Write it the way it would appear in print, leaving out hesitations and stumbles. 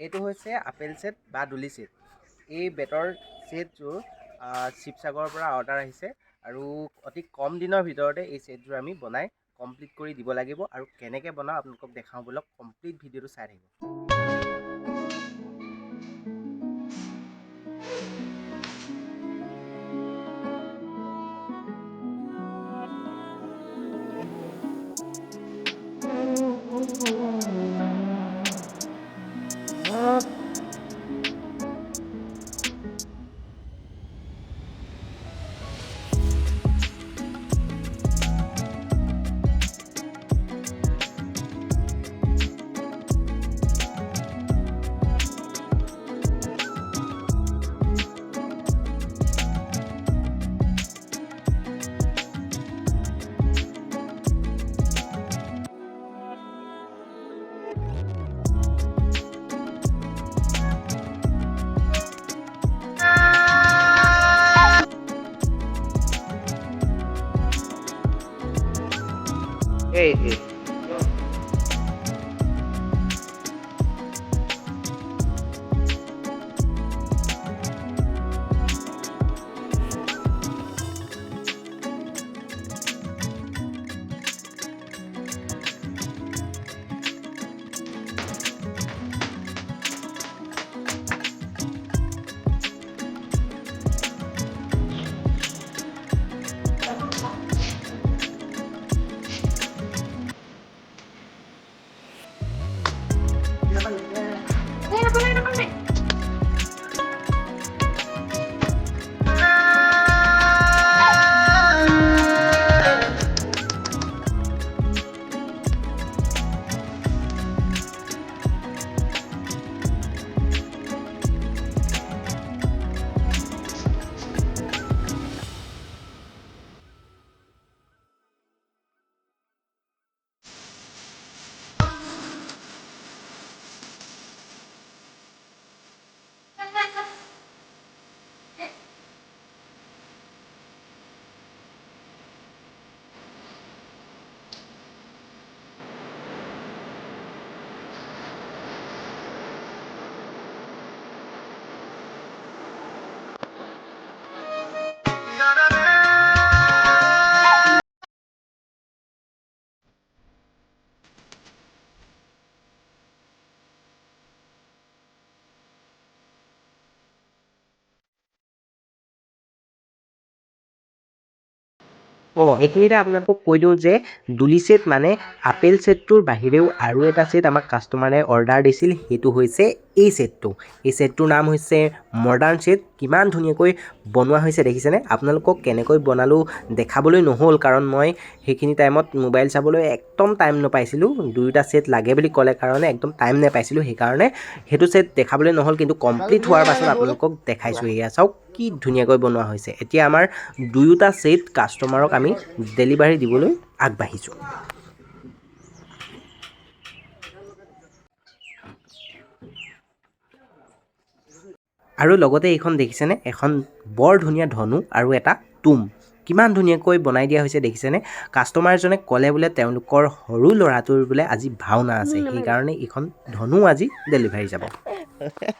এইটো হৈছে apple set বা দুলি ছেট। এই বেতৰ ছেটযোৰ শিৱসাগৰৰ পৰা অৰ্ডাৰ আহিছে আৰু অতি কম দিনৰ ভিতৰতে এই ছেটযোৰ আমি বনাই কমপ্লিট কৰি দিব লাগিব। আৰু কেনেকৈ বনাওঁ আপোনালোকক দেখাওঁ বলক, কমপ্লিট ভিডিঅ'টো চাই থাকিব। এই এইখিনিতে আপোনালোকক কৈ দিওঁ যে দুলি ছেট মানে আপেল ছেটটোৰ বাহিৰেও আৰু এটা ছেট আমাক কাষ্টমাৰে অৰ্ডাৰ দিছিল। সেইটো হৈছে এই ছেটটো। এই ছেটটোৰ নাম হৈছে মডাৰ্ণ ছেট। কিমান ধুনীয়াকৈ বনোৱা হৈছে দেখিছেনে? আপোনালোকক কেনেকৈ বনালোঁ দেখাবলৈ নহ'ল, কাৰণ মই সেইখিনি টাইমত মোবাইল চাবলৈ একদম টাইম নাপাইছিলোঁ। দুয়োটা ছেট লাগে বুলি ক'লে কাৰণে একদম টাইম নাপাইছিলোঁ, সেইকাৰণে সেইটো ছেট দেখাবলৈ নহ'ল। কিন্তু কমপ্লিট হোৱাৰ পাছত আপোনালোকক দেখাইছোঁ। এয়া চাওক কি ধুনীয়াকৈ বনোৱা হৈছে। এতিয়া আমাৰ দুয়োটা ছেট কাষ্টমাৰক আমি ডেলিভাৰী দিবলৈ আগবাঢ়িছোঁ। আৰু লগতে এইখন দেখিছেনে? এখন বৰ ধুনীয়া ধনু আৰু এটা তুম। কিমান ধুনীয়াকৈ বনাই দিয়া হৈছে দেখিছেনে? কাষ্টমাৰজনে ক'লে বোলে তেওঁলোকৰ সৰু ল'ৰাটোৰ বোলে আজি ভাওনা আছে, সেইকাৰণে এইখন ধনু আজি ডেলিভাৰী যাব।